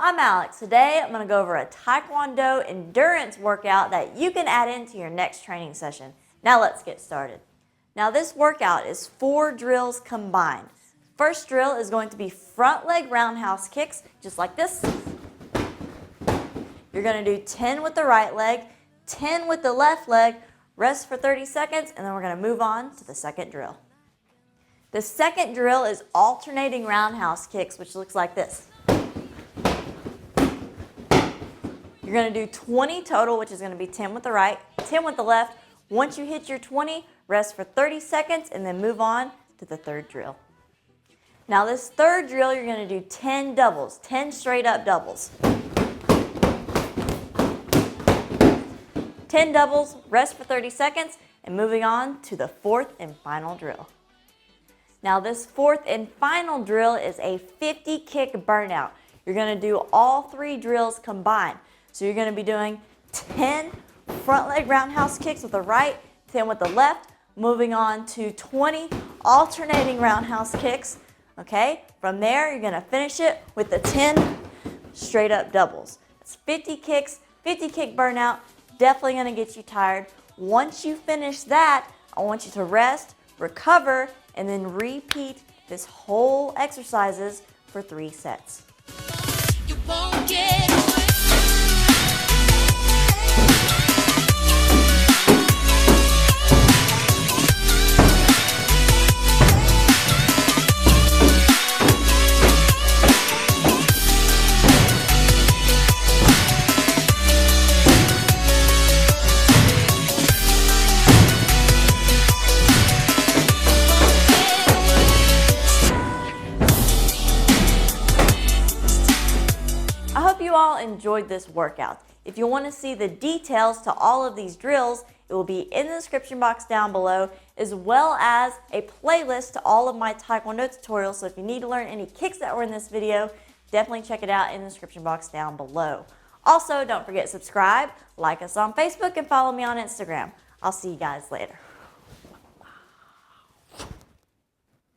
I'm Alex. Today I'm going to go over a Taekwondo endurance workout that you can add into your next training session. Now let's get started. Now this workout is 4 drills combined. First drill is going to be front leg roundhouse kicks, just like this. You're going to do 10 with the right leg, 10 with the left leg, rest for 30 seconds, and then we're going to move on to the second drill. The second drill is alternating roundhouse kicks, which looks like this. You're going to do 20 total, which is going to be 10 with the right, 10 with the left. Once you hit your 20, rest for 30 seconds and then move on to the third drill. Now this third drill, you're going to do 10 doubles, 10 straight up doubles. 10 doubles, rest for 30 seconds, and moving on to the fourth and final drill. Now this fourth and final drill is a 50 kick burnout. You're going to do all 3 drills combined. So you're going to be doing 10 front leg roundhouse kicks with the right, 10 with the left, moving on to 20 alternating roundhouse kicks. Okay, from there you're going to finish it with the 10 straight up doubles. It's 50 kicks, 50 kick burnout, definitely going to get you tired. Once you finish that, I want you to rest, recover, and then repeat this whole exercises for 3 sets. You won't get away. I hope you all enjoyed this workout. If you want to see the details to all of these drills, it will be in the description box down below, as well as a playlist to all of my Taekwondo tutorials. So if you need to learn any kicks that were in this video, definitely check it out in the description box down below. Also, don't forget to subscribe, like us on Facebook, and follow me on Instagram. I'll see you guys later.